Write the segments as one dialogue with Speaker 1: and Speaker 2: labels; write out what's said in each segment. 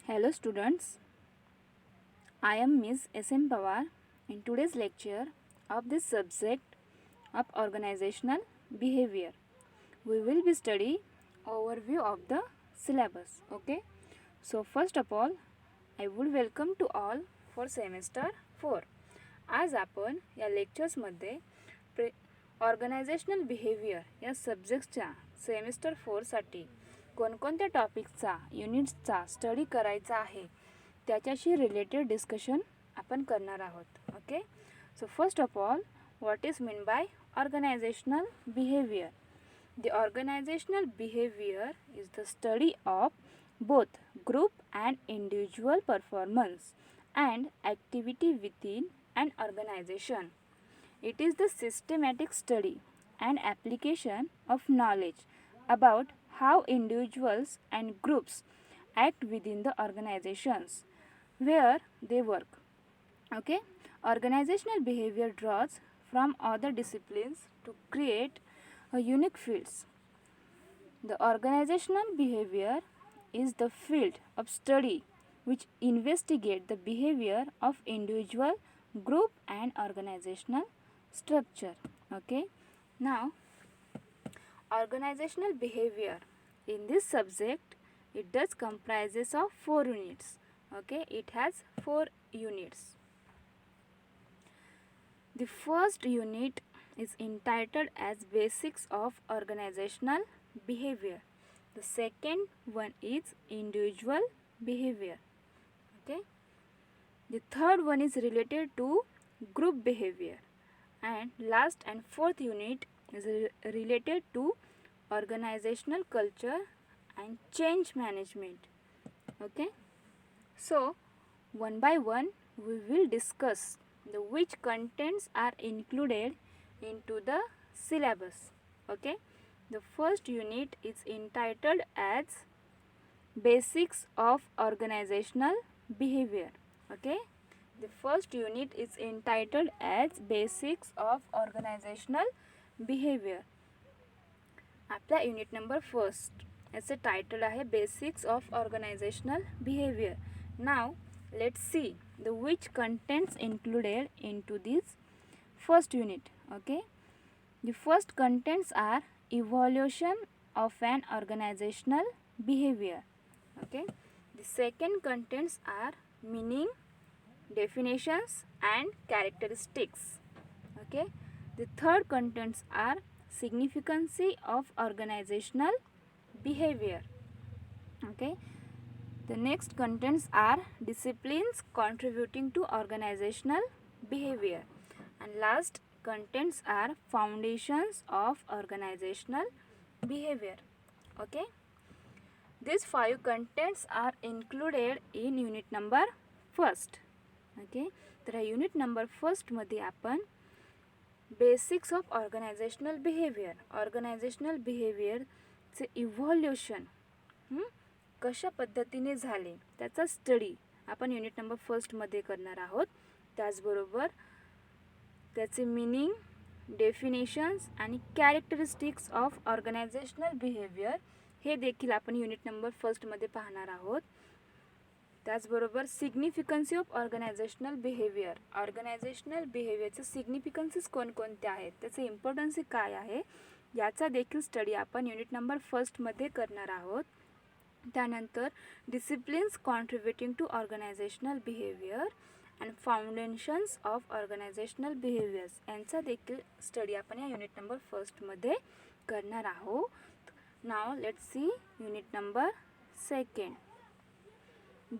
Speaker 1: Hello students, I am Ms. S.M. Pawar in today's lecture of this subject of organizational behavior. We will be study overview of the syllabus. Okay. So first of all, I would welcome to all for semester 4. आज आपण या लेक्चर्समध्ये organisational behaviour या सब्जेक्टच्या semester 4साठी कोणकोणत्या टॉपिक्सचा युनिट्सचा study करायचा आहे त्याच्याशी related discussion आपण करणार आहोत. Okay. So first of all, what is mean by organisational behaviour? The organizational behavior is the study of both group and individual performance and activity within an organization. It is the systematic study and application of knowledge about how individuals and groups act within the organizations where they work. Okay? Organizational behavior draws from other disciplines to create a unique fields. The organizational behavior is the field of study which investigate the behavior of individual, group and organizational structure. Okay. Now, organizational behavior in this subject, it does comprises of 4 units. Okay, it has 4 units. The first unit is entitled as Basics of Organizational Behavior. The second one is Individual Behavior. Okay. The third one is related to Group Behavior. And last and fourth unit is related to Organizational Culture and Change Management. Okay. So, one by one we will discuss the which contents are included into the syllabus. Okay. The first unit is entitled as Basics of Organizational Behavior. Okay. The first unit is entitled as Basics of Organizational Behavior. आपला unit number first याचं title आहे basics of organisational behaviour. Now let's see the which contents included into this first unit. Okay. The first contents are evaluation of an organizational behavior. Okay. The second contents are meaning, definitions and characteristics. Okay. The third contents are significance of organizational behavior. Okay. The next contents are disciplines contributing to organizational behavior. And last contents are foundations of organizational behavior. Okay. These 5 contents are included in unit number first. Okay. तर unit number फर्स्टमध्ये आपण basics of organisational behaviour, organisational बिहेवियरचे evolution कशा पद्धतीने झाले त्याचा study आपण unit number फर्स्टमध्ये करणार आहोत. त्याचबरोबर त्याचे मीनिंग, डेफिनेशन्स आणि कॅरेक्टरिस्टिक्स ऑफ ऑर्गनायझेशनल बिहेवियर हे देखील आपण युनिट नंबर फर्स्टमध्ये पाहणार आहोत. त्याचबरोबर significance of organisational behaviour, organisational बिहेवियरचे सिग्निफिकन्सेस कोणकोणते आहेत, त्याचे इम्पॉर्टन्स काय आहे याचा देखील स्टडी आपण युनिट नंबर फर्स्टमध्ये करणार आहोत. त्यानंतर disciplines contributing to organisational behaviour and foundations of organisational behaviours यांचा देखील स्टडी आपण या युनिट नंबर फर्स्टमध्ये करणार आहोत. Now let's see unit number second.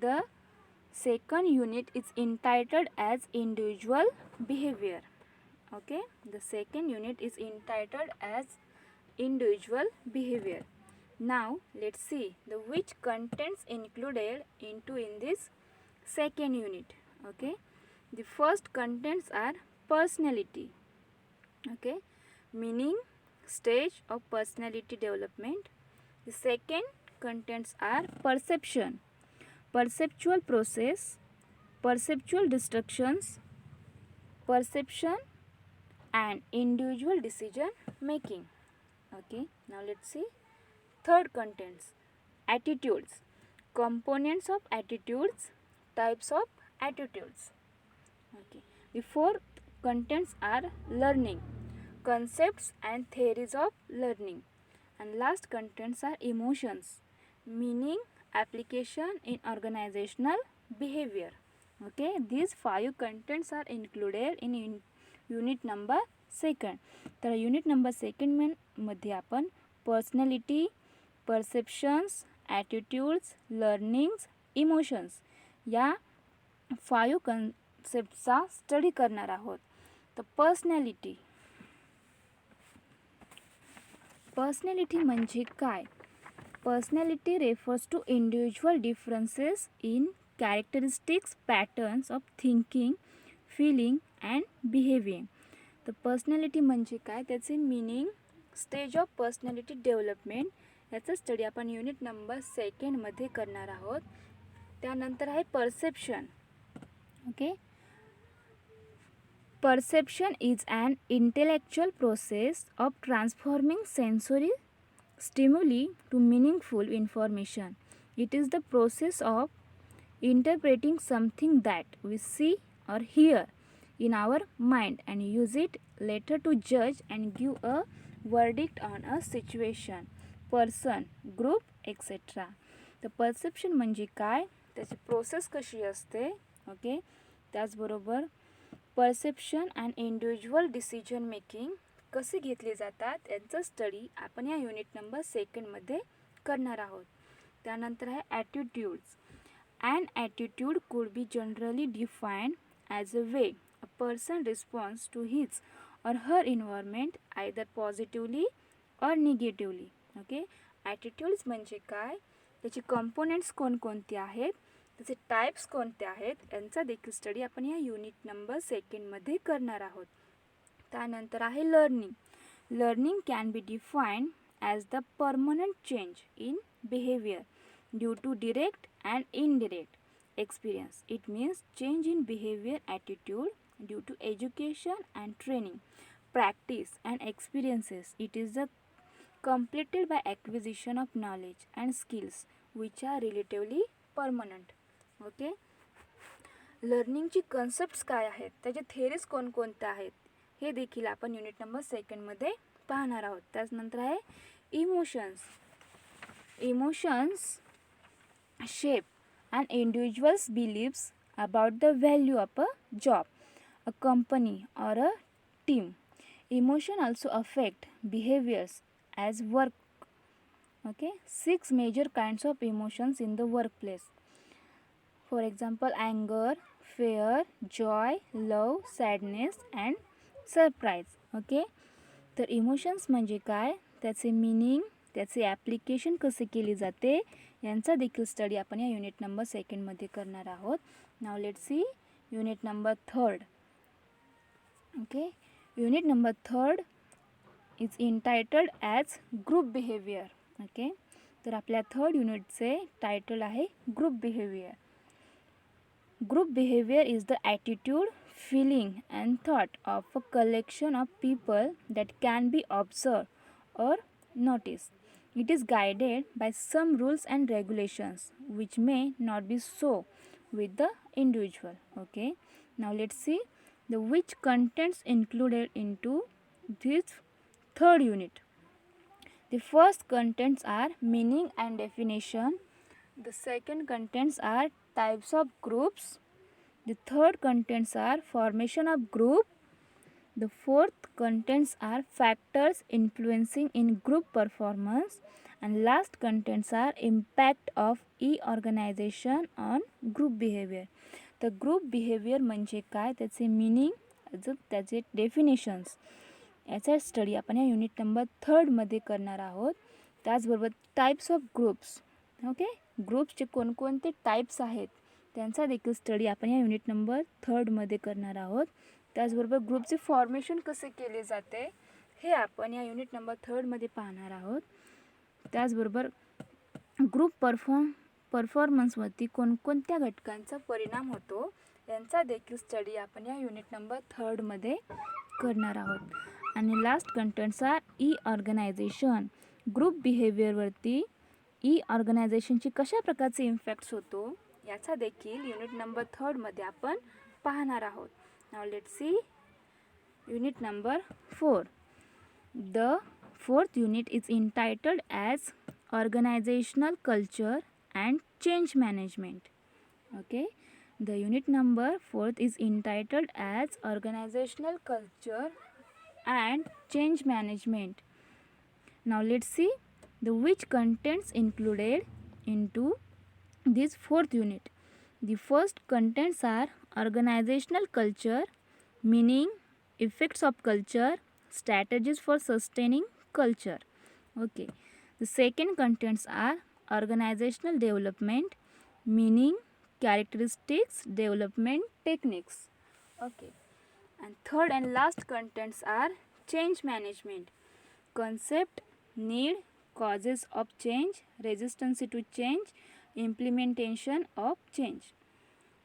Speaker 1: The second unit is entitled as Individual Behavior. Okay, the second unit is entitled as Individual Behavior. Now let's see the which contents included into in this second unit. Okay, the first contents are personality. Okay, meaning, stage of personality development. The second contents are perception, perceptual process, perceptual distractions, perception and individual decision making. Okay, now let's see third contents, attitudes, components of attitudes, types of attitudes. Okay. The four contents are learning, concepts and theories of learning, and last contents are emotions, meaning, application in organizational behavior. Okay, these five contents are included in unit number second. तर unit number second मध्ये आपण personality, perceptions, attitudes, learnings, emotions या 5 कन्सेप्टचा study करणार आहोत. तर personality म्हणजे काय? Personality refers to individual differences in characteristics, patterns of thinking, feeling and behaving. तर पर्सनॅलिटी म्हणजे काय, त्याचे meaning, stage of personality development याचा स्टडी आपण युनिट नंबर सेकंडमध्ये करणार आहोत. त्यानंतर आहे perception. Okay, perception is an intellectual process of transforming sensory stimuli to meaningful information. It is the process of interpreting something that we see or hear in our mind and use it later to judge and give a verdict on a situation, person, group, etc. तर perception म्हणजे काय, त्याची process कशी असते. Okay, त्याचबरोबर perception and individual decision making कसे घेतले जातात यांचं स्टडी आपण या युनिट नंबर सेकंडमध्ये करणार आहोत. त्यानंतर आहे attitudes. An attitude could be generally defined as a way a person responds to his or her environment either positively or negatively. Okay, attitudes म्हणजे काय, त्याचे कंपोनेंट्स कोणकोणते आहेत, त्याचे टाईप्स कोणते आहेत यांचा देखील स्टडी आपण या युनिट नंबर सेकंडमध्ये करणार आहोत. त्यानंतर आहे learning. Learning can be defined as the permanent change in behaviour due to direct and indirect experience. It means change in behavior, attitude due to education and training, practice and experiences. It is the completed by acquisition of knowledge and skills which are relatively permanent. Okay, लर्निंगची concepts काय आहेत, त्याचे theories कोणकोणत्या आहेत हे देखील आपण unit number सेकंडमध्ये पाहणार आहोत. त्यानंतर आहे emotions. Emotions shape an individual's beliefs about the value of a job, a company or a team. Emotion also affect behaviors as work. Okay, 6 major kinds of emotions in the workplace. For example, anger, fear, joy, love, sadness and surprise. Okay, तर emotions म्हणजे काय, त्याचे meaning, त्याचे application कसे केले जाते यांचा देखील स्टडी आपण या युनिट नंबर सेकंडमध्ये करणार आहोत. नाव let see unit number third. Okay, unit number third is entitled as group behaviour. Okay, तर आपल्या थर्ड युनिटचे टायटल आहे group behaviour. Group behaviour is the attitude, feeling and thought of a collection of people that can be observed or noticed. It is guided by some rules and regulations which may not be so with the individual. Okay, now let's see the which contents included into this third unit. The first contents are meaning and definition. The second contents are types of groups. The third contents are formation of group. The fourth contents are factors influencing in group performance. And last contents are impact of e-organization on group behavior. तर group behaviour म्हणजे काय, त्याचे meaning, त्याचे definitions याचा study आपण या unit number थर्डमध्ये करणार आहोत. त्याचबरोबर टाईप्स ऑफ ग्रुप्स. ओके, ग्रुप्सचे कोणकोणते टाईप्स आहेत त्यांचा देखील स्टडी आपण या युनिट नंबर थर्डमध्ये करणार आहोत. त्याचबरोबर ग्रुपचे फॉर्मेशन कसे केले जाते हे आपण या युनिट नंबर थर्डमध्ये पाहणार आहोत. त्याचबरोबर ग्रुप परफॉर्मन्सवरती कोणकोणत्या घटकांचा परिणाम होतो यांचा देखील स्टडी आपण या युनिट नंबर थर्डमध्ये करणार आहोत. आणि last contents are uh organisation. Group बिहेवियरवरती ई ऑर्गनायझेशनची कशा प्रकारचे इम्पॅक्ट्स होतो याचा देखील युनिट नंबर 3 मध्ये आपण पाहणार आहोत. Now let's see unit number 4. The fourth unit is entitled as Organizational Culture and Change Management. Okay, the unit number 4th is entitled as Organizational Culture and Change Management. Now let's see the which contents included into this fourth unit. The first contents are organizational culture, meaning, effects of culture, strategies for sustaining culture. Okay, the second contents are organizational development, meaning, characteristics, development techniques. Okay, and third and last contents are change management, concept, need, causes of change, resistance to change, implementation of change.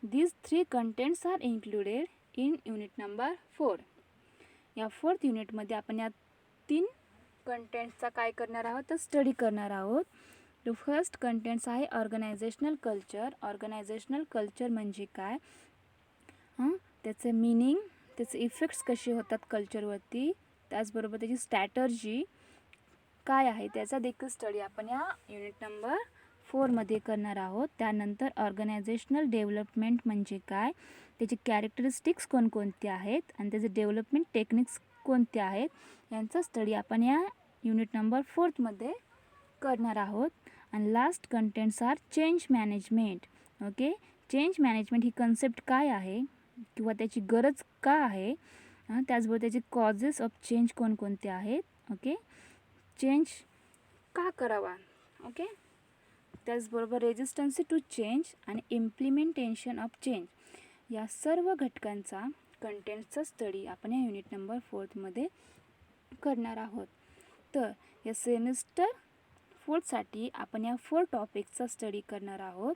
Speaker 1: These three contents are included in unit number 4. या fourth युनिटमध्ये आपण या 3 कंटेंट्सचा काय करणार आहोत तर study करणार आहोत. द फर्स्ट कंटेंट्स आहे ऑर्गनायझेशनल कल्चर. ऑर्गनायझेशनल कल्चर म्हणजे काय, त्याचं मीनिंग, त्याचे इफेक्ट्स कसे होतात कल्चरवरती, त्याचबरोबर त्याची स्ट्रॅटर्जी काय आहे त्याचा देखील स्टडी आपण या युनिट नंबर 4 मध्ये करणार आहोत. त्यानंतर ऑर्गनायझेशनल डेव्हलपमेंट म्हणजे काय, त्याचे कॅरेक्टरिस्टिक्स कोणकोणते आहेत आणि त्याचे डेव्हलपमेंट टेक्निक्स कोणते आहेत यांचा स्टडी आपण या युनिट नंबर 4 मध्ये करणार आहोत. आणि last contents are change management. Okay, change management ही कन्सेप्ट काय आहे किंवा त्याची गरज का आहे, त्याचबरोबर त्याचे कॉजेस ऑफ चेंज कोणकोणते आहेत. ओके, चेंज का करावा, ओके, त्याचबरोबर रेजिस्टन्सी टू चेंज आणि इम्प्लिमेंटेशन ऑफ चेंज या सर्व घटकांचा कंटेंटचा स्टडी आपण या युनिट नंबर 4 मध्ये करणार आहोत. तर या सेमिस्टर 4साठी आपण या 4 टॉपिक्सचा स्टडी करणार आहोत.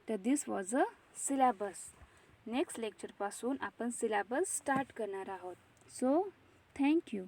Speaker 1: तर this was a syllabus. Next लेक्चरपासून आपण सिलेबस स्टार्ट करणार आहोत. So thank you.